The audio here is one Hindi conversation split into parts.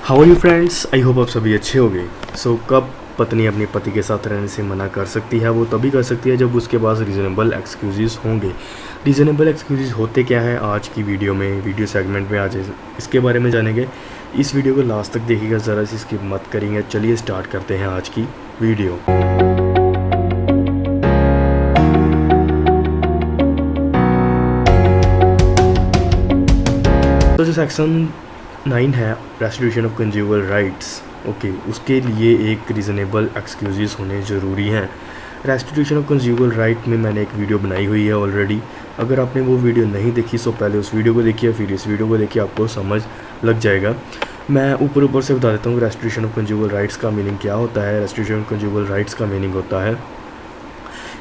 How are you friends, I hope आप सभी अच्छे होंगे। कब पत्नी अपने पति के साथ रहने से मना कर सकती है? वो तभी कर सकती है जब उसके पास रीज़नेबल एक्सक्यूज़ होंगे। रीज़नेबल एक्सक्यूज़ होते क्या है, आज की वीडियो सेगमेंट में आज इसके बारे में जानेंगे। इस वीडियो को लास्ट तक देखिएगा, ज़रा सी स्किप मत करेंगे। चलिए स्टार्ट करते हैं आज की वीडियो। तो जो सेक्शन 9 है, restitution of consumer rights, okay, उसके लिए एक रीज़नेबल एक्सक्यूज़ होने ज़रूरी हैं। रेस्टिट्यूशन ऑफ कंज्यूमर राइट में मैंने एक वीडियो बनाई हुई है ऑलरेडी। अगर आपने वो वीडियो नहीं देखी तो पहले उस वीडियो को देखिए, फिर इस वीडियो को देखिए, आपको समझ लग जाएगा। मैं ऊपर से बता देता हूँ रेस्टिट्यूशन ऑफ कंज्यूमर राइट्स का मीनिंग क्या होता है। रेस्टिट्यूशन ऑफ कंज्यूमर राइट्स का मीनिंग होता है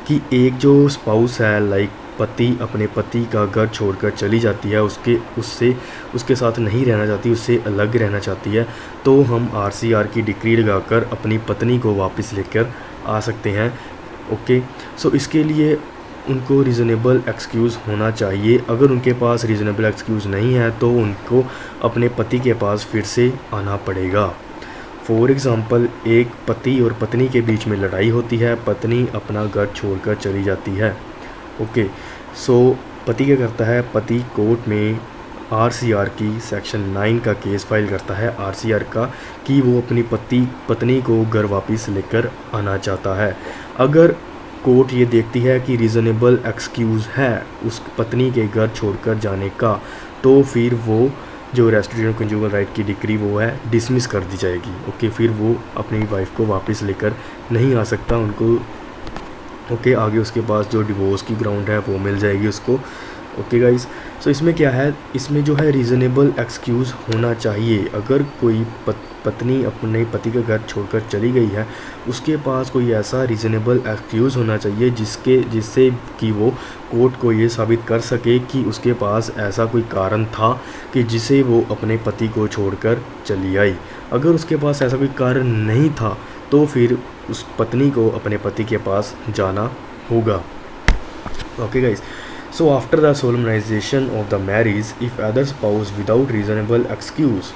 कि एक जो स्पाउस है, लाइक पति अपने पति का घर छोड़कर चली जाती है, उसके साथ नहीं रहना चाहती, उससे अलग रहना चाहती है, तो हम आरसीआर की डिक्री लगाकर अपनी पत्नी को वापस लेकर आ सकते हैं। ओके, सो इसके लिए उनको रीज़नेबल एक्सक्यूज़ होना चाहिए। अगर उनके पास रीज़नेबल एक्सक्यूज़ नहीं है तो उनको अपने पति के पास फिर से आना पड़ेगा। फॉर एग्ज़ाम्पल, एक पति और पत्नी के बीच में लड़ाई होती है, पत्नी अपना घर छोड़कर चली जाती है। ओके, सो पति क्या करता है, पति कोर्ट में आरसीआर की सेक्शन 9 का केस फाइल करता है, आरसीआर का, कि वो अपनी पत्नी को घर वापस लेकर आना चाहता है। अगर कोर्ट ये देखती है कि रीज़नेबल एक्सक्यूज़ है उस पत्नी के घर छोड़कर जाने का, तो फिर वो जो रेस्टिट्यूशन ऑफ कंज्यूमर राइट की डिक्री वो है डिसमिस कर दी जाएगी। ओके, फिर वो अपनी वाइफ को वापस लेकर नहीं आ सकता उनको। ओके, आगे उसके पास जो डिवोर्स की ग्राउंड है वो मिल जाएगी उसको। ओके गाइस, सो इसमें क्या है, इसमें जो है रीज़नेबल एक्सक्यूज़ होना चाहिए। अगर कोई पत्नी अपने पति का घर छोड़कर चली गई है, उसके पास कोई ऐसा रीज़नेबल एक्सक्यूज़ होना चाहिए जिससे कि वो कोर्ट को ये साबित कर सके कि उसके पास ऐसा कोई कारण था कि जिसे वो अपने पति को छोड़कर चली आई। अगर उसके पास ऐसा कोई कारण नहीं था तो फिर उस पत्नी को अपने पति के पास जाना होगा। Okay guys, so after the solemnisation of the marriage if other spouse without reasonable excuse,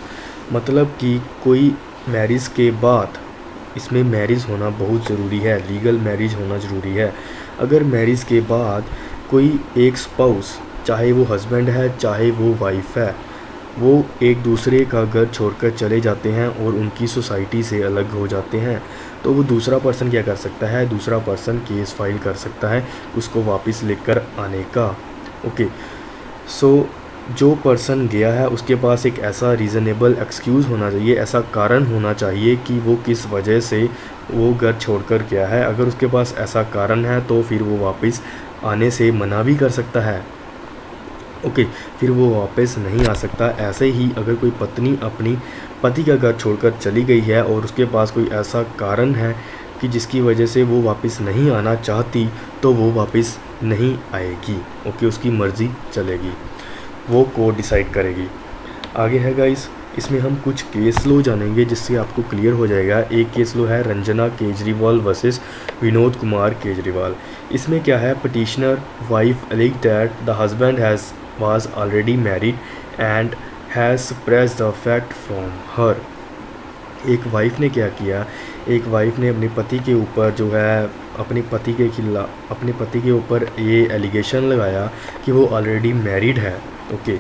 मतलब कि कोई मैरिज के बाद, इसमें मैरिज होना बहुत ज़रूरी है, लीगल मैरिज होना ज़रूरी है। अगर मैरिज के बाद कोई एक स्पाउस, चाहे वो हस्बैंड है चाहे वो वाइफ है, वो एक दूसरे का घर छोड़कर चले जाते हैं और उनकी सोसाइटी से अलग हो जाते हैं, तो वो दूसरा पर्सन क्या कर सकता है, दूसरा पर्सन केस फाइल कर सकता है उसको वापस लेकर आने का। ओके, सो जो पर्सन गया है उसके पास एक ऐसा रीज़नेबल एक्सक्यूज़ होना चाहिए, ऐसा कारण होना चाहिए कि वो किस वजह से वो घर छोड़कर गया है। अगर उसके पास ऐसा कारण है तो फिर वो वापस आने से मना भी कर सकता है। ओके, फिर वो वापस नहीं आ सकता। ऐसे ही अगर कोई पत्नी अपनी पति का घर छोड़कर चली गई है और उसके पास कोई ऐसा कारण है कि जिसकी वजह से वो वापस नहीं आना चाहती, तो वो वापस नहीं आएगी। ओके, उसकी मर्ज़ी चलेगी, वो कोर्ट डिसाइड करेगी। आगे है गाइस, इसमें हम कुछ केस लो जानेंगे जिससे आपको क्लियर हो जाएगा। एक केस लो है रंजना केजरीवाल वर्सेस विनोद कुमार केजरीवाल। इसमें क्या है, petitioner wife alleges that the husband was already married and has suppressed the fact from her। एक वाइफ ने क्या किया, एक वाइफ ने अपने पति के ऊपर जो है अपने पति के ऊपर ये एलिगेशन लगाया कि वो ऑलरेडी मैरिड है। ओके,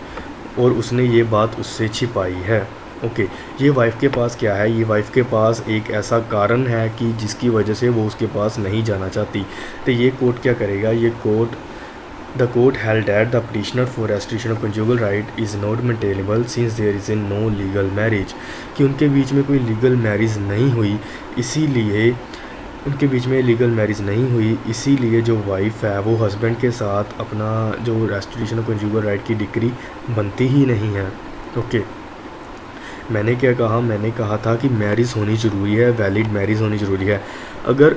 और उसने ये बात उससे छिपाई है। ओके, ये वाइफ के पास क्या है, ये वाइफ के पास एक ऐसा कारण है कि जिसकी वजह से वो उसके पास नहीं जाना चाहती। तो ये कोर्ट क्या करेगा, The court held that the petitioner for restitution of conjugal right is not maintainable since there is no legal marriage, कि उनके बीच में कोई लीगल मैरिज नहीं हुई, इसीलिए जो वाइफ है वो हस्बैंड के साथ अपना जो रेस्टिट्यूशन ऑफ कंजुगल राइट की डिक्री बनती ही नहीं है। ओके, मैंने क्या कहा, मैंने कहा था कि मैरिज होनी ज़रूरी है, वैलिड मैरिज होनी ज़रूरी है। अगर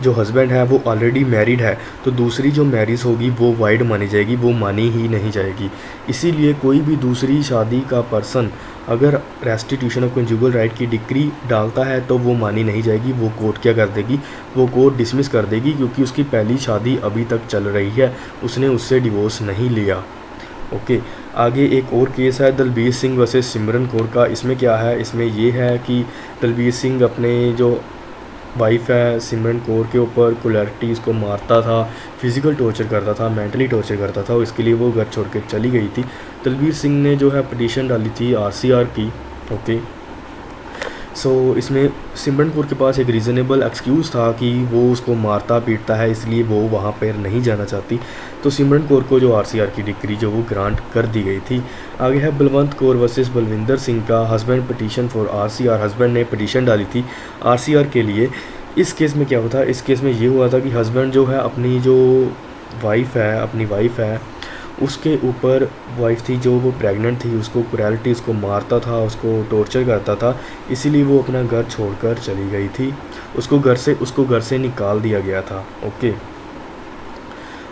जो हस्बैंड है वो ऑलरेडी मैरिड है तो दूसरी जो मैरिज होगी वो वाइड मानी जाएगी, वो मानी ही नहीं जाएगी। इसीलिए कोई भी दूसरी शादी का पर्सन अगर रेस्टिट्यूशन ऑफ कंजुगल राइट की डिक्री डालता है तो वो मानी नहीं जाएगी। वो कोर्ट क्या कर देगी, वो कोर्ट डिसमिस कर देगी, क्योंकि उसकी पहली शादी अभी तक चल रही है, उसने उससे डिवोर्स नहीं लिया। ओके, आगे एक और केस है दलबीर सिंह वर्सेस सिमरन कौर का। इसमें क्या है, इसमें ये है कि दलबीर सिंह अपने जो वाइफ है सिमरन कौर के ऊपर कोलैरिटी को मारता था, फिज़िकल टॉर्चर करता था, मेंटली टॉर्चर करता था, और इसके लिए वो घर छोड़ के चली गई थी। दलबीर सिंह ने जो है पिटीशन डाली थी आरसीआर की। ओके, सो इसमें सिमरन कौर के पास एक रीज़नेबल एक्सक्यूज़ था कि वो उसको मारता पीटता है, इसलिए वो वहाँ पर नहीं जाना चाहती। तो सिमरन कौर को जो आरसीआर की डिग्री जो वो ग्रांट कर दी गई थी। आगे है बलवंत कौर वर्सेस बलविंदर सिंह का। Husband petition for RCR, husband ने पिटीशन डाली थी आरसीआर के लिए। इस केस में क्या हुआ था, इस केस में ये हुआ था कि हस्बैंड जो है अपनी जो अपनी वाइफ है उसके ऊपर, वाइफ थी जो वो प्रेग्नेंट थी, उसको क्रूरलिटी को मारता था, उसको टॉर्चर करता था, इसीलिए वो अपना घर छोड़कर चली गई थी। उसको घर से निकाल दिया गया था। ओके,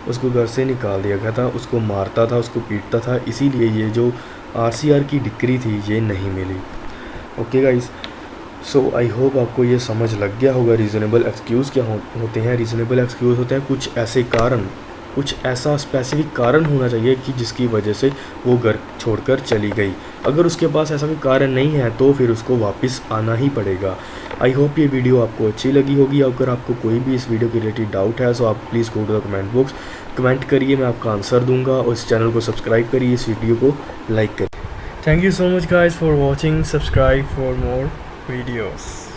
उसको घर से निकाल दिया गया था, उसको मारता था, उसको पीटता था, इसीलिए ये जो आरसीआर की डिग्री थी ये नहीं मिली। Okay guys, so I hope आपको ये समझ लग गया होगा रीज़नेबल एक्सक्यूज़ क्या होते हैं। रीज़नेबल एक्सक्यूज़ होते हैं कुछ ऐसे कारण, कुछ ऐसा स्पेसिफिक कारण होना चाहिए कि जिसकी वजह से वो घर छोड़कर चली गई। अगर उसके पास ऐसा कोई कारण नहीं है तो फिर उसको वापस आना ही पड़ेगा। आई होप ये वीडियो आपको अच्छी लगी होगी। अगर आपको कोई भी इस वीडियो के रिलेटेड डाउट है तो आप please go to the comment box, comment करिए, मैं आपका आंसर दूंगा। और इस चैनल को सब्सक्राइब करिए, इस वीडियो को लाइक करिए। Thank you so much guys for watching, subscribe for more videos.